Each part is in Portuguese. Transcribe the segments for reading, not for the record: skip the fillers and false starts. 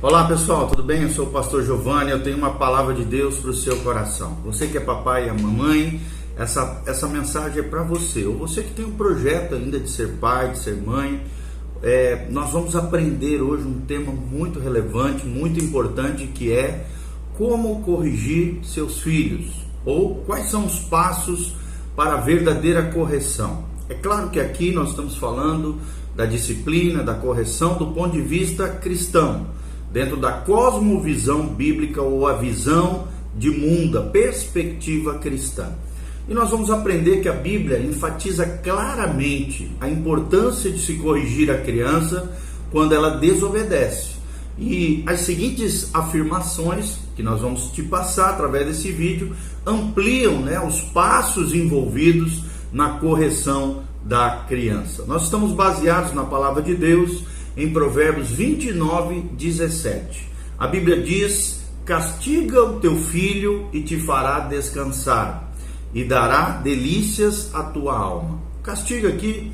Olá pessoal, tudo bem? Eu sou o pastor Giovanni, eu tenho uma palavra de Deus para o seu coração. Você que é papai e mamãe, essa mensagem é para você. Ou você que tem um projeto ainda de ser pai, de ser mãe, nós vamos aprender hoje um tema muito relevante, muito importante, que é como corrigir seus filhos, ou quais são os passos para a verdadeira correção. É claro que aqui nós estamos falando da disciplina, da correção do ponto de vista cristão, dentro da cosmovisão bíblica ou a visão de mundo, a perspectiva cristã. E nós vamos aprender que a Bíblia enfatiza claramente a importância de se corrigir a criança quando ela desobedece. E as seguintes afirmações que nós vamos te passar através desse vídeo ampliam, os passos envolvidos na correção da criança. Nós estamos baseados na palavra de Deus em Provérbios 29:17. A Bíblia diz: castiga o teu filho e te fará descansar, e dará delícias à tua alma. Castigo aqui,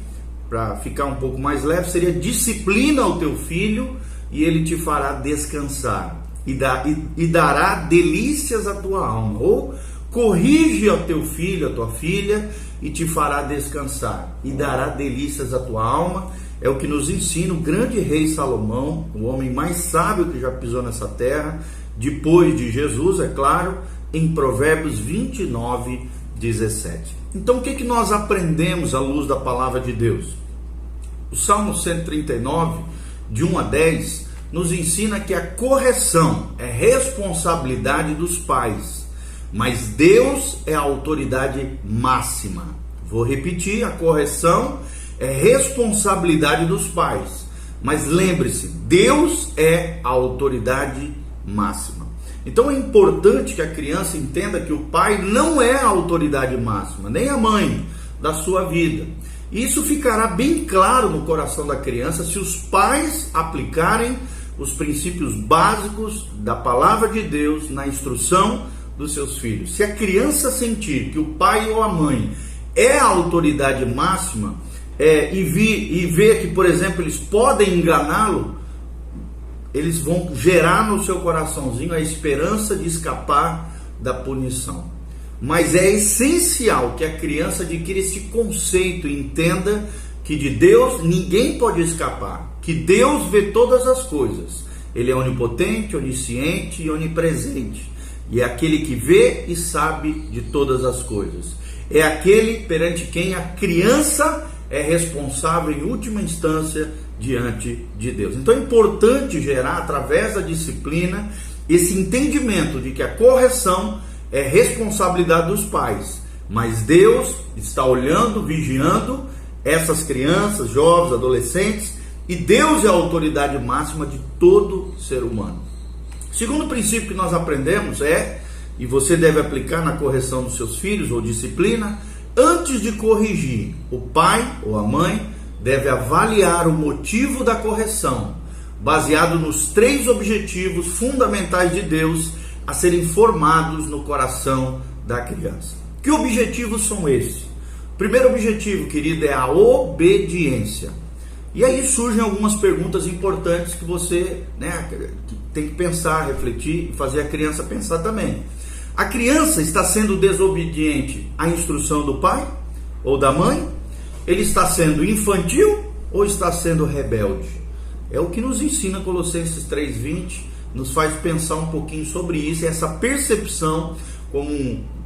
para ficar um pouco mais leve, seria disciplina o teu filho e ele te fará descansar, e dará delícias à tua alma. Ou corrige ao teu filho, a tua filha, e te fará descansar, e dará delícias à tua alma. É o que nos ensina o grande rei Salomão, o homem mais sábio que já pisou nessa terra, depois de Jesus, é claro, em Provérbios 29:17. Então o que nós aprendemos à luz da palavra de Deus? O Salmo 139, de 1 a 10, nos ensina que a correção é responsabilidade dos pais, mas Deus é a autoridade máxima. Vou repetir: a correção é responsabilidade dos pais, mas lembre-se, Deus é a autoridade máxima. Então é importante que a criança entenda que o pai não é a autoridade máxima, nem a mãe da sua vida. Isso ficará bem claro no coração da criança se os pais aplicarem os princípios básicos da palavra de Deus na instrução dos seus filhos. Se a criança sentir que o pai ou a mãe é a autoridade máxima, e ver que, por exemplo, eles podem enganá-lo, eles vão gerar no seu coraçãozinho a esperança de escapar da punição. Mas é essencial que a criança adquira esse conceito e entenda que de Deus ninguém pode escapar, que Deus vê todas as coisas. Ele é onipotente, onisciente e onipresente, e é aquele que vê e sabe de todas as coisas. É aquele perante quem a criança é responsável em última instância diante de Deus. Então é importante gerar, através da disciplina, esse entendimento de que a correção é responsabilidade dos pais, mas Deus está olhando, vigiando essas crianças, jovens, adolescentes, e Deus é a autoridade máxima de todo ser humano. Segundo princípio que nós aprendemos e você deve aplicar na correção dos seus filhos ou disciplina: antes de corrigir, o pai ou a mãe deve avaliar o motivo da correção, baseado nos 3 objetivos fundamentais de Deus a serem formados no coração da criança. Que objetivos são esses? O primeiro objetivo, querido, é a obediência. E aí surgem algumas perguntas importantes que você tem que pensar, refletir e fazer a criança pensar também. A criança está sendo desobediente à instrução do pai ou da mãe? Ele está sendo infantil ou está sendo rebelde? É o que nos ensina Colossenses 3:20, nos faz pensar um pouquinho sobre isso, e essa percepção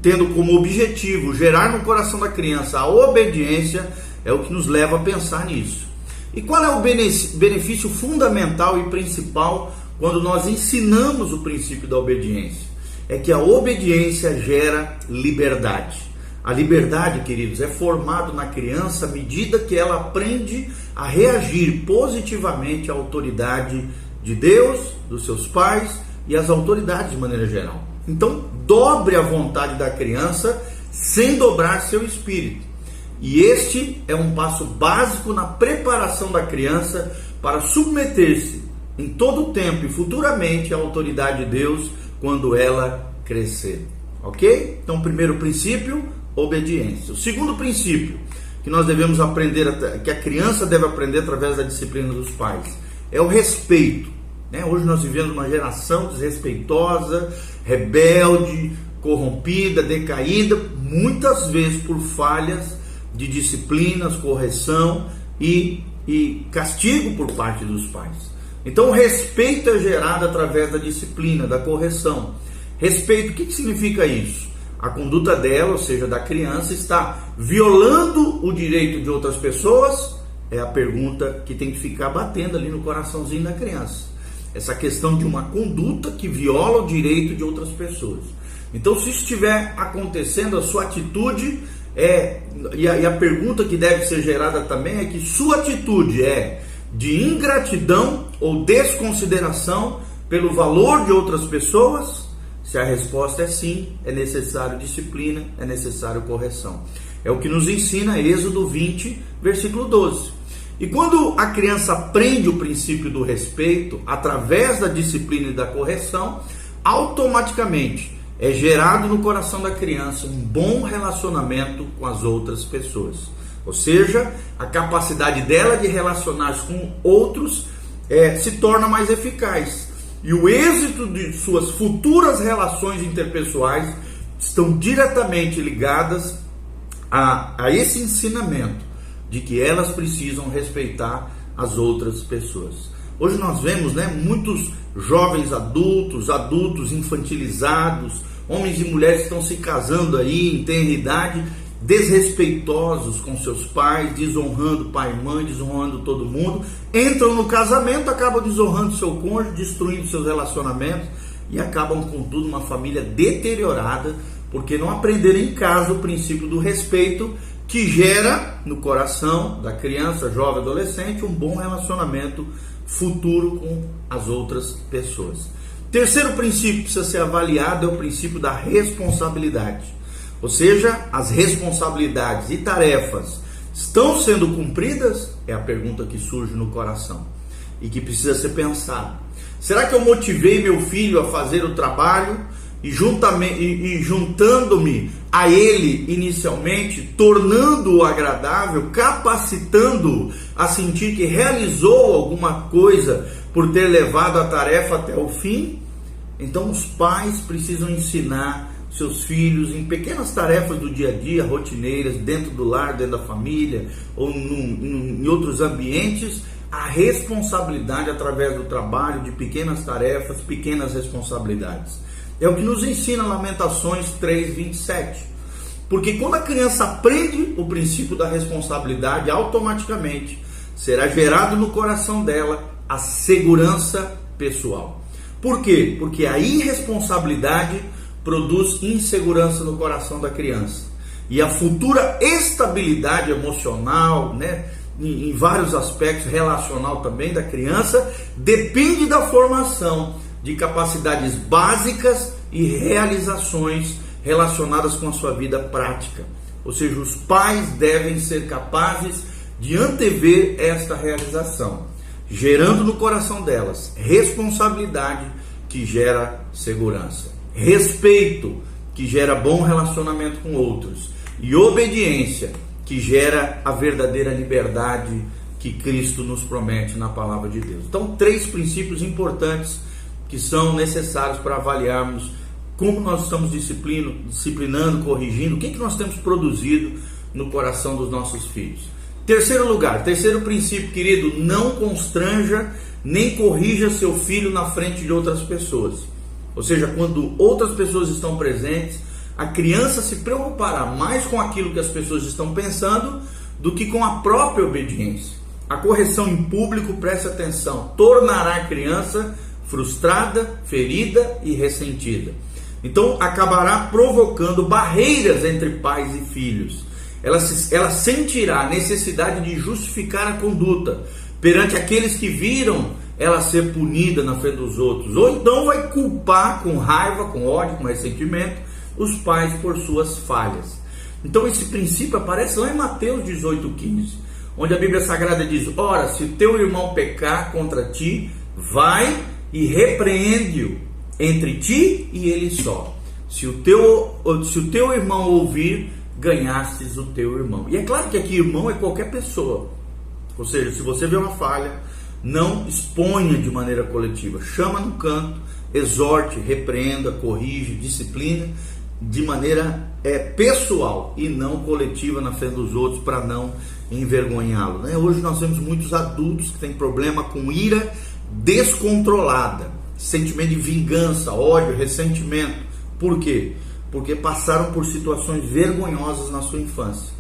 tendo como objetivo gerar no coração da criança a obediência, é o que nos leva a pensar nisso. E qual é o benefício fundamental e principal quando nós ensinamos o princípio da obediência? É que a obediência gera liberdade. A liberdade, queridos, é formada na criança à medida que ela aprende a reagir positivamente à autoridade de Deus, dos seus pais e às autoridades de maneira geral. Então, dobre a vontade da criança sem dobrar seu espírito. E este é um passo básico na preparação da criança para submeter-se em todo o tempo e futuramente à autoridade de Deus quando ela crescer. Ok? Então, o primeiro princípio, obediência. O segundo princípio que nós devemos aprender, que a criança deve aprender através da disciplina dos pais, é o respeito. né? Hoje nós vivemos uma geração desrespeitosa, rebelde, corrompida, decaída, muitas vezes por falhas de disciplinas, correção e castigo por parte dos pais. Então o respeito é gerado através da disciplina, da correção. Respeito, o que significa isso? A conduta dela, ou seja, da criança, está violando o direito de outras pessoas? É a pergunta que tem que ficar batendo ali no coraçãozinho da criança. Essa questão de uma conduta que viola o direito de outras pessoas. Então, se estiver acontecendo, a sua atitude e a pergunta que deve ser gerada também é que sua atitude é de ingratidão ou desconsideração pelo valor de outras pessoas? Se a resposta é sim, é necessário disciplina, é necessário correção. É o que nos ensina Êxodo 20, versículo 12. E quando a criança aprende o princípio do respeito, através da disciplina e da correção, automaticamente é gerado no coração da criança um bom relacionamento com as outras pessoas. Ou seja, a capacidade dela de relacionar-se com outros se torna mais eficaz. E o êxito de suas futuras relações interpessoais estão diretamente ligadas a esse ensinamento de que elas precisam respeitar as outras pessoas. Hoje nós vemos, muitos jovens adultos infantilizados, homens e mulheres que estão se casando aí em tenra idade, desrespeitosos com seus pais, desonrando pai e mãe, desonrando todo mundo, entram no casamento, acabam desonrando seu cônjuge, destruindo seus relacionamentos e acabam com tudo uma família deteriorada, porque não aprenderam em casa o princípio do respeito, que gera no coração da criança, jovem, adolescente, um bom relacionamento futuro com as outras pessoas. Terceiro princípio que precisa ser avaliado é o princípio da responsabilidade. Ou seja, as responsabilidades e tarefas estão sendo cumpridas? É a pergunta que surge no coração e que precisa ser pensada. Será que eu motivei meu filho a fazer o trabalho e juntando-me a ele inicialmente, tornando-o agradável, capacitando-o a sentir que realizou alguma coisa por ter levado a tarefa até o fim? Então os pais precisam ensinar seus filhos em pequenas tarefas do dia a dia, rotineiras, dentro do lar, dentro da família ou em outros ambientes, a responsabilidade através do trabalho, de pequenas tarefas, pequenas responsabilidades. É o que nos ensina Lamentações 3:27. Porque quando a criança aprende o princípio da responsabilidade, automaticamente será gerado no coração dela a segurança pessoal. Por quê? Porque a irresponsabilidade produz insegurança no coração da criança. E a futura estabilidade emocional, em vários aspectos, relacional também da criança, depende da formação de capacidades básicas e realizações relacionadas com a sua vida prática. Ou seja, os pais devem ser capazes de antever esta realização, gerando no coração delas responsabilidade que gera segurança, respeito que gera bom relacionamento com outros e obediência que gera a verdadeira liberdade que Cristo nos promete na palavra de Deus. Então, 3 princípios importantes que são necessários para avaliarmos como nós estamos disciplinando, corrigindo, o que nós temos produzido no coração dos nossos filhos. Terceiro princípio, querido, não constranja nem corrija seu filho na frente de outras pessoas. Ou seja, quando outras pessoas estão presentes, a criança se preocupará mais com aquilo que as pessoas estão pensando do que com a própria obediência. A correção em público, preste atenção, tornará a criança frustrada, ferida e ressentida. Então acabará provocando barreiras entre pais e filhos. Ela sentirá a necessidade de justificar a conduta perante aqueles que viram ela ser punida na frente dos outros, ou então vai culpar com raiva, com ódio, com ressentimento os pais por suas falhas. Então esse princípio aparece lá em Mateus 18:15, onde a Bíblia Sagrada diz: ora, se teu irmão pecar contra ti, vai e repreende-o entre ti e ele só. Se o teu irmão ouvir, ganhastes o teu irmão. E é claro que aqui irmão é qualquer pessoa. Ou seja, se você vê uma falha, não exponha de maneira coletiva. Chama no canto, exorte, repreenda, corrige, disciplina de maneira pessoal e não coletiva na frente dos outros, para não envergonhá-lo, né? Hoje nós temos muitos adultos que têm problema com ira descontrolada, sentimento de vingança, ódio, ressentimento. Por quê? Porque passaram por situações vergonhosas na sua infância.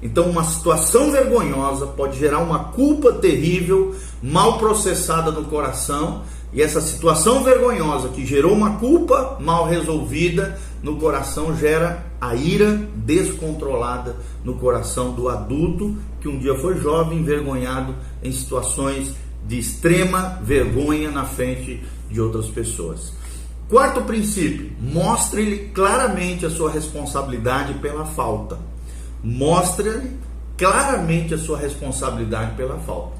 Então uma situação vergonhosa pode gerar uma culpa terrível, mal processada no coração, e essa situação vergonhosa que gerou uma culpa mal resolvida no coração gera a ira descontrolada no coração do adulto que um dia foi jovem, envergonhado em situações de extrema vergonha na frente de outras pessoas. Quarto princípio, mostre-lhe claramente a sua responsabilidade pela falta. Mostre-lhe claramente a sua responsabilidade pela falta.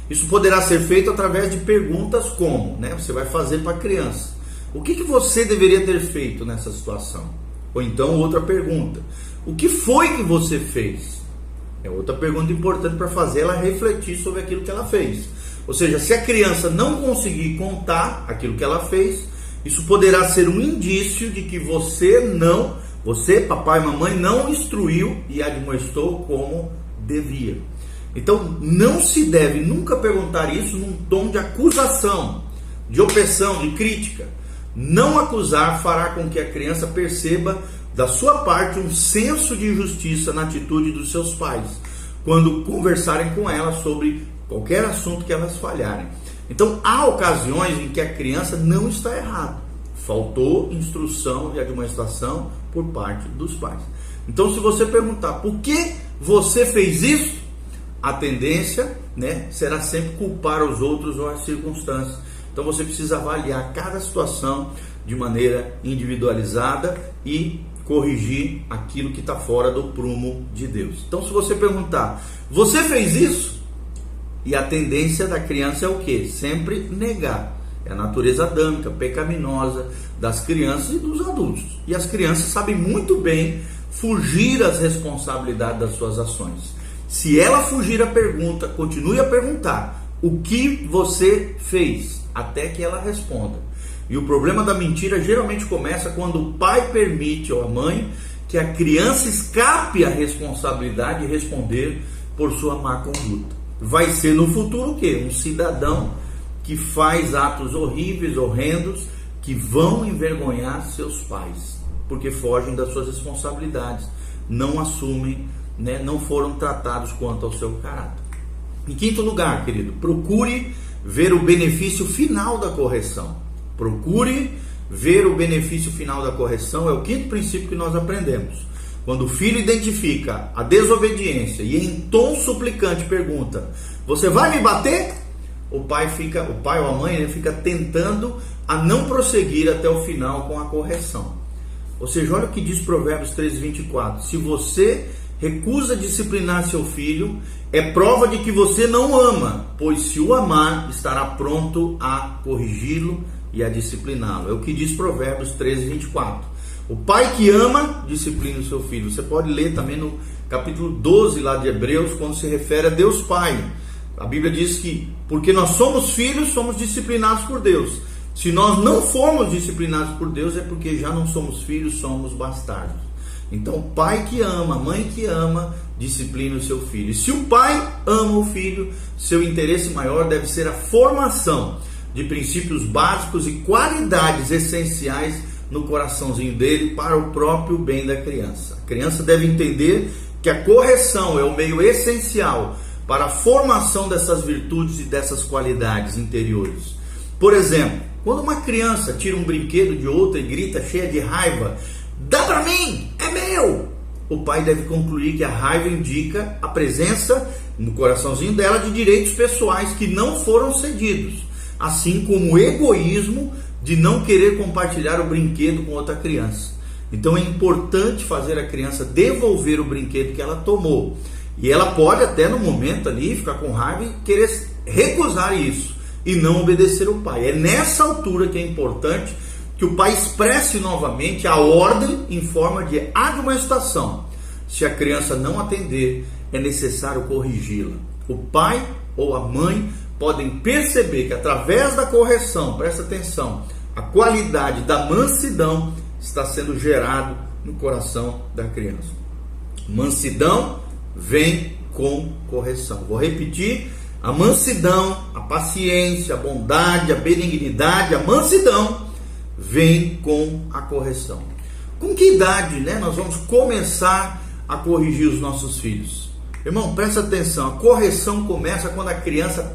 Isso poderá ser feito através de perguntas como, né? Você vai fazer para a criança: o que você deveria ter feito nessa situação? Ou então outra pergunta: o que foi que você fez? É outra pergunta importante para fazer ela refletir sobre aquilo que ela fez. Ou seja, se a criança não conseguir contar aquilo que ela fez, isso poderá ser um indício de que você, papai e mamãe, não instruiu e admoestou como devia. Então não se deve nunca perguntar isso num tom de acusação, de opressão, de crítica. Não acusar fará com que a criança perceba da sua parte um senso de injustiça na atitude dos seus pais, quando conversarem com ela sobre qualquer assunto que elas falharem. Então há ocasiões em que a criança não está errada. Faltou instrução e admoestação por parte dos pais. Então se você perguntar por que você fez isso, a tendência, né, será sempre culpar os outros ou as circunstâncias. Então você precisa avaliar cada situação de maneira individualizada e corrigir aquilo que está fora do prumo de Deus. Então se você perguntar: você fez isso? E a tendência da criança é o quê? Sempre negar. É a natureza adâmica, pecaminosa das crianças e dos adultos. E as crianças sabem muito bem fugir às responsabilidades das suas ações. Se ela fugir à pergunta, continue a perguntar: o que você fez? Até que ela responda. E o problema da mentira geralmente começa quando o pai permite, ou a mãe, que a criança escape à responsabilidade de responder por sua má conduta. Vai ser no futuro o quê? Um cidadão que faz atos horríveis, horrendos, que vão envergonhar seus pais, porque fogem das suas responsabilidades, não assumem, né, não foram tratados quanto ao seu caráter. Em quinto lugar, querido, procure ver o benefício final da correção. Procure ver o benefício final da correção, é o quinto princípio que nós aprendemos. Quando o filho identifica a desobediência e em tom suplicante pergunta: você vai me bater? O pai ou a mãe, né, fica tentando a não prosseguir até o final com a correção. Ou seja, olha o que diz Provérbios 13:24. Se você recusa disciplinar seu filho, é prova de que você não ama, pois se o amar, estará pronto a corrigi-lo e a discipliná-lo. É o que diz Provérbios 13:24. O pai que ama, disciplina o seu filho. Você pode ler também no capítulo 12 lá de Hebreus, quando se refere a Deus Pai. A Bíblia diz que, porque nós somos filhos, somos disciplinados por Deus. Se nós não formos disciplinados por Deus, é porque já não somos filhos, somos bastardos. Então, pai que ama, mãe que ama, disciplina o seu filho. E se o pai ama o filho, seu interesse maior deve ser a formação de princípios básicos e qualidades essenciais no coraçãozinho dele para o próprio bem da criança. A criança deve entender que a correção é o meio essencial para a formação dessas virtudes e dessas qualidades interiores. Por exemplo, quando uma criança tira um brinquedo de outra e grita cheia de raiva: dá para mim, é meu! O pai deve concluir que a raiva indica a presença no coraçãozinho dela de direitos pessoais que não foram cedidos, assim como o egoísmo de não querer compartilhar o brinquedo com outra criança. Então é importante fazer a criança devolver o brinquedo que ela tomou. E ela pode até no momento ali ficar com raiva e querer recusar isso e não obedecer o pai. É nessa altura que é importante que o pai expresse novamente a ordem em forma de admoestação. Se a criança não atender, é necessário corrigi-la. O pai ou a mãe podem perceber que através da correção, presta atenção, a qualidade da mansidão está sendo gerado no coração da criança. Mansidão vem com correção. Vou repetir: a mansidão, a paciência, a bondade, a benignidade, a mansidão vem com a correção. Com que idade, nós vamos começar a corrigir os nossos filhos? Irmão, presta atenção, a correção começa quando a criança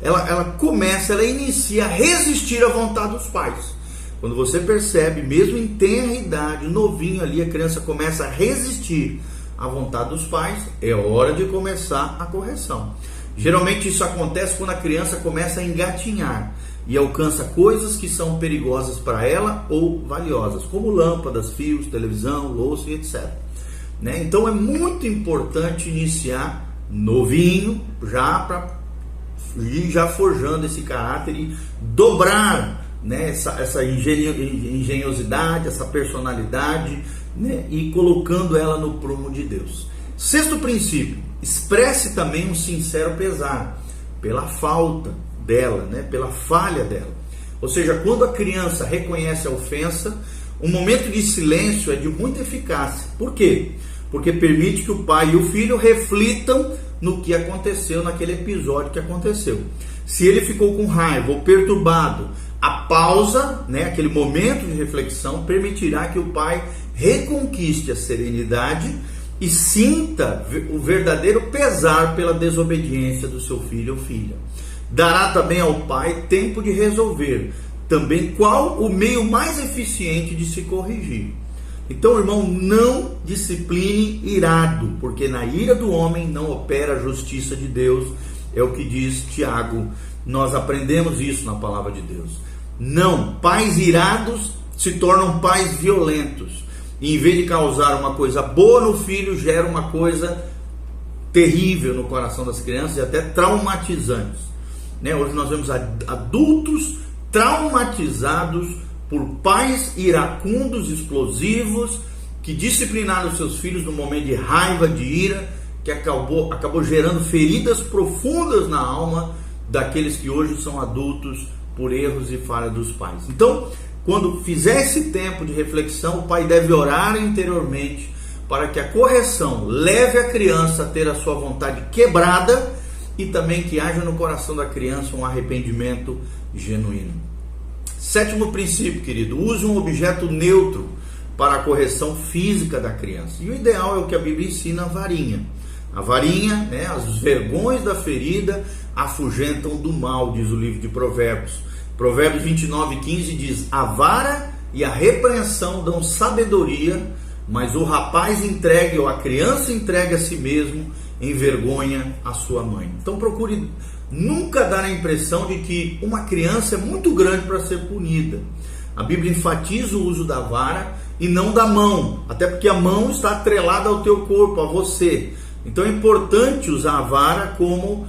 ela inicia a resistir à vontade dos pais. Quando você percebe, mesmo em tenra idade, novinho ali, a criança começa a resistir à vontade dos pais, é hora de começar a correção. Geralmente isso acontece quando a criança começa a engatinhar e alcança coisas que são perigosas para ela ou valiosas, como lâmpadas, fios, televisão, louça e etc. Então é muito importante iniciar novinho, já forjando esse caráter e dobrar essa engenhosidade, essa personalidade, e colocando ela no prumo de Deus. Sexto princípio: expresse também um sincero pesar pela falta dela, pela falha dela. Ou seja, quando a criança reconhece a ofensa, um momento de silêncio é de muita eficácia. Por quê? Porque permite que o pai e o filho reflitam no que aconteceu naquele episódio que aconteceu. Se ele ficou com raiva ou perturbado, a pausa, aquele momento de reflexão, permitirá que o pai reconquiste a serenidade e sinta o verdadeiro pesar pela desobediência do seu filho ou filha. Dará também ao pai tempo de resolver também qual o meio mais eficiente de se corrigir. Então, irmão, não discipline irado, porque na ira do homem não opera a justiça de Deus, é o que diz Tiago. Nós aprendemos isso na palavra de Deus. Não, pais irados se tornam pais violentos. E em vez de causar uma coisa boa no filho, gera uma coisa terrível no coração das crianças e até traumatizantes. Hoje nós vemos adultos traumatizados por pais iracundos, explosivos, que disciplinaram seus filhos no momento de raiva, de ira, que acabou gerando feridas profundas na alma daqueles que hoje são adultos por erros e falhas dos pais. Então, quando fizer esse tempo de reflexão, o pai deve orar interiormente para que a correção leve a criança a ter a sua vontade quebrada e também que haja no coração da criança um arrependimento genuíno. Sétimo princípio, querido: use um objeto neutro para a correção física da criança. E o ideal é o que a Bíblia ensina: a varinha. A varinha, os vergões da ferida afugentam do mal, diz o livro de Provérbios. Provérbios 29:15 diz: a vara e a repreensão dão sabedoria, mas o rapaz entregue ou a criança entregue a si mesmo envergonha a sua mãe. Então procure nunca dar a impressão de que uma criança é muito grande para ser punida. A Bíblia enfatiza o uso da vara e não da mão, até porque a mão está atrelada ao teu corpo, a você. Então é importante usar a vara como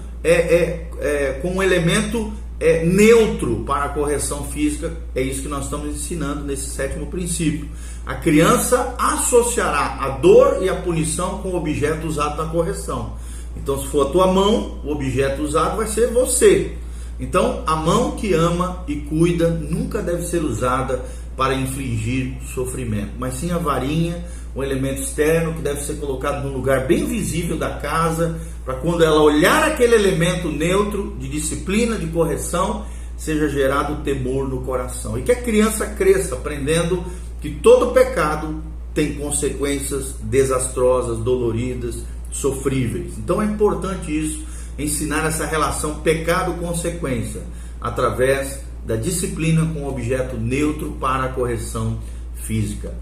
um elemento neutro para a correção física. É isso que nós estamos ensinando nesse sétimo princípio. A criança associará a dor e a punição com o objeto usado na correção. Então, se for a tua mão, o objeto usado vai ser você. Então, a mão que ama e cuida nunca deve ser usada para infligir sofrimento, mas sim a varinha, um elemento externo que deve ser colocado num lugar bem visível da casa, para quando ela olhar aquele elemento neutro de disciplina, de correção, seja gerado temor no coração. E que a criança cresça aprendendo que todo pecado tem consequências desastrosas, doloridas, sofríveis. Então é importante isso, ensinar essa relação pecado-consequência, através da disciplina com objeto neutro para a correção física.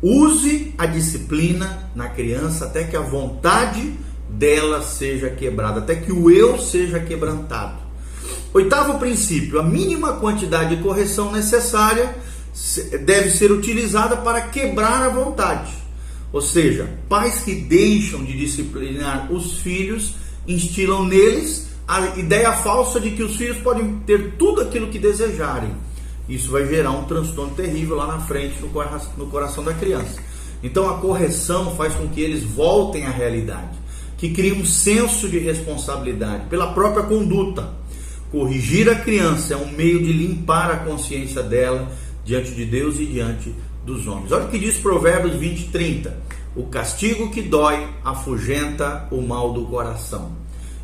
Use a disciplina na criança até que a vontade dela seja quebrada, até que o eu seja quebrantado. Oitavo princípio: a mínima quantidade de correção necessária deve ser utilizada para quebrar a vontade. Ou seja, pais que deixam de disciplinar os filhos instilam neles a ideia falsa de que os filhos podem ter tudo aquilo que desejarem. Isso vai gerar um transtorno terrível lá na frente no coração da criança. Então a correção faz com que eles voltem à realidade, que cria um senso de responsabilidade pela própria conduta. corrigir a criança é um meio de limpar a consciência dela diante de Deus e diante dos homens. Olha o que diz Provérbios 20:30. O castigo que dói afugenta o mal do coração.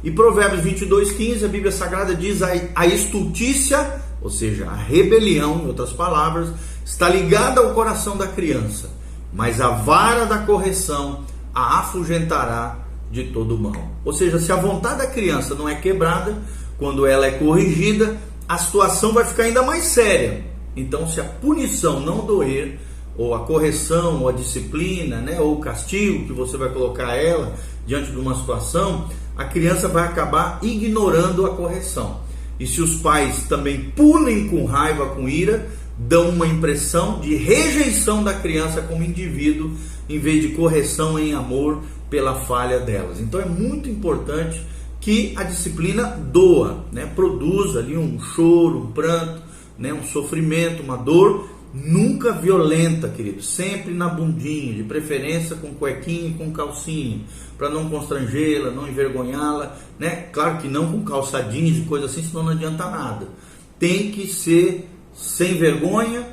E Provérbios 22:15, a Bíblia Sagrada diz: a estultícia, ou seja, a rebelião, em outras palavras, está ligada ao coração da criança, mas a vara da correção a afugentará de todo o mal. Ou seja, se a vontade da criança não é quebrada, quando ela é corrigida, a situação vai ficar ainda mais séria. Então, se a punição não doer, ou a correção, ou a disciplina, ou o castigo que você vai colocar ela diante de uma situação, a criança vai acabar ignorando a correção. E se os pais também punem com raiva, com ira, dão uma impressão de rejeição da criança como indivíduo, em vez de correção em amor pela falha delas. Então é muito importante que a disciplina doa, produza ali um choro, um pranto, um sofrimento, uma dor, nunca violenta, querido, sempre na bundinha, de preferência com cuequinha e com calcinha, para não constrangê-la, não envergonhá-la, Claro que não com calça jeans e coisa assim, senão não adianta nada. Tem que ser sem vergonha,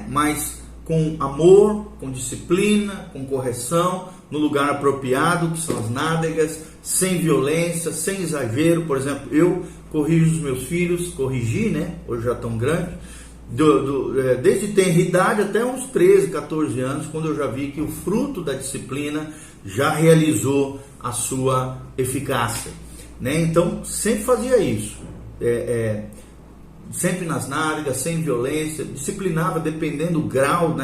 mas com amor, com disciplina, com correção, no lugar apropriado, que são as nádegas, sem violência, sem exagero. Por exemplo, eu corrijo os meus filhos, corrigi, hoje já tão grande, desde tenra idade até uns 13, 14 anos, quando eu já vi que o fruto da disciplina já realizou a sua eficácia, Então, sempre fazia isso, sempre nas nádegas, sem violência, disciplinava dependendo do grau,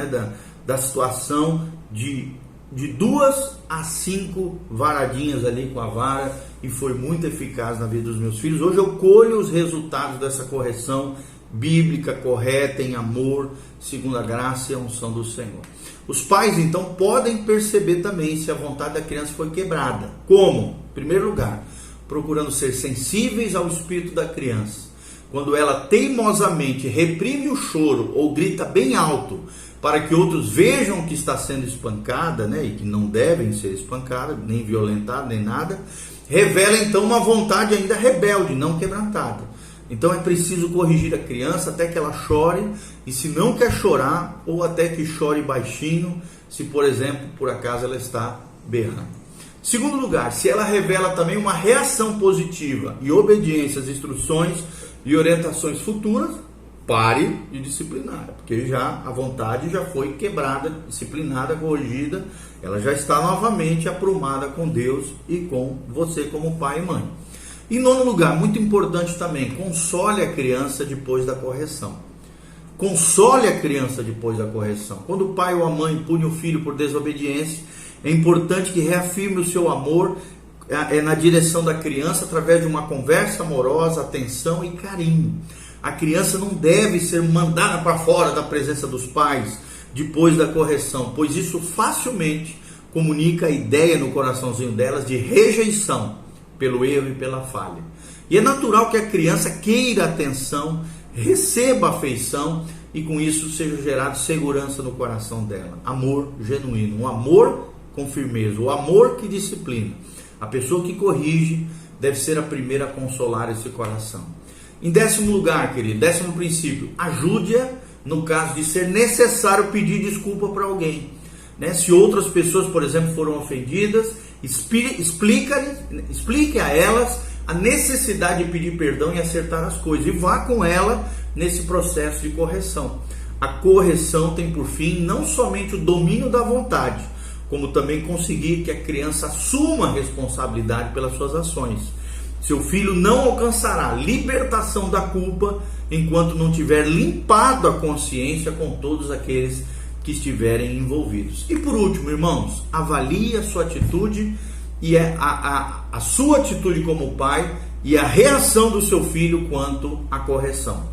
da situação, de 2 a 5 varadinhas ali com a vara, e foi muito eficaz na vida dos meus filhos. Hoje eu colho os resultados dessa correção bíblica, correta, em amor, segundo a graça e a unção do Senhor. Os pais então podem perceber também se a vontade da criança foi quebrada. Como? Em primeiro lugar, procurando ser sensíveis ao espírito da criança. Quando ela teimosamente reprime o choro ou grita bem alto para que outros vejam que está sendo espancada, e que não devem ser espancadas, nem violentadas, nem nada, revela então uma vontade ainda rebelde, não quebrantada. Então é preciso corrigir a criança até que ela chore, e se não quer chorar, ou até que chore baixinho, se por exemplo, por acaso ela está berrando. Segundo lugar, se ela revela também uma reação positiva e obediência às instruções e orientações futuras, pare de disciplinar, porque já a vontade já foi quebrada, disciplinada, corrigida, ela já está novamente aprumada com Deus e com você como pai e mãe. Em nono lugar, muito importante também, console a criança depois da correção. Console a criança depois da correção. Quando o pai ou a mãe pune o filho por desobediência, é importante que reafirme o seu amor na direção da criança através de uma conversa amorosa, atenção e carinho. A criança não deve ser mandada para fora da presença dos pais depois da correção, pois isso facilmente comunica a ideia no coraçãozinho delas de rejeição pelo erro e pela falha. E é natural que a criança queira atenção, receba afeição e com isso seja gerado segurança no coração dela. Amor genuíno, um amor com firmeza, o amor que disciplina. A pessoa que corrige deve ser a primeira a consolar esse coração. Em 10º lugar, querido, 10º princípio, ajude-a no caso de ser necessário pedir desculpa para alguém. Se outras pessoas, por exemplo, foram ofendidas, explique a elas a necessidade de pedir perdão e acertar as coisas. E vá com ela nesse processo de correção. A correção tem por fim não somente o domínio da vontade, como também conseguir que a criança assuma a responsabilidade pelas suas ações. Seu filho não alcançará libertação da culpa enquanto não tiver limpado a consciência com todos aqueles que estiverem envolvidos. E por último, irmãos, avalie a sua atitude e a sua atitude como pai e a reação do seu filho quanto à correção.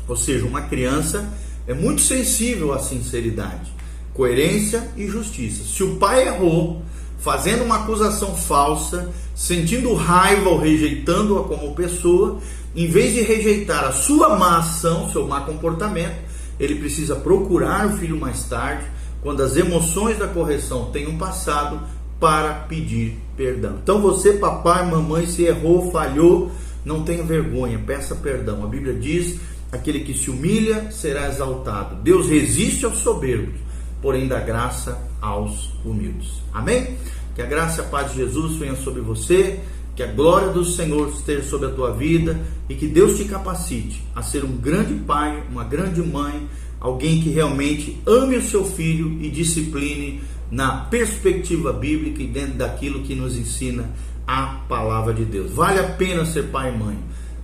Ou seja, uma criança é muito sensível à sinceridade, coerência e justiça. Se o pai errou, fazendo uma acusação falsa, sentindo raiva ou rejeitando-a como pessoa, em vez de rejeitar a sua má ação, seu má comportamento, ele precisa procurar o filho mais tarde, quando as emoções da correção tenham passado, para pedir perdão. Então você, papai, mamãe, se errou, falhou, não tenha vergonha, peça perdão. A Bíblia diz: aquele que se humilha será exaltado. Deus resiste aos soberbos, porém dá graça aos humildes. Amém? Que a graça e a paz de Jesus venha sobre você, que a glória do Senhor esteja sobre a tua vida e que Deus te capacite a ser um grande pai, uma grande mãe, alguém que realmente ame o seu filho e discipline na perspectiva bíblica e dentro daquilo que nos ensina a palavra de Deus. Vale a pena ser pai e mãe.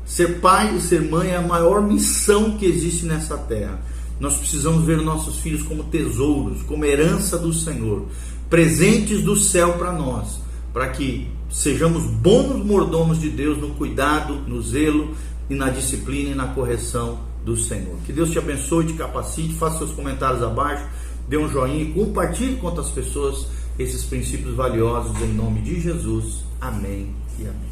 Ser pai e ser mãe é a maior missão que existe nessa terra. Nós precisamos ver nossos filhos como tesouros, como herança do Senhor, presentes do céu para nós, para que sejamos bons mordomos de Deus no cuidado, no zelo e na disciplina e na correção do Senhor. Que Deus te abençoe, te capacite, faça seus comentários abaixo, dê um joinha e compartilhe com outras pessoas esses princípios valiosos em nome de Jesus. Amém e amém.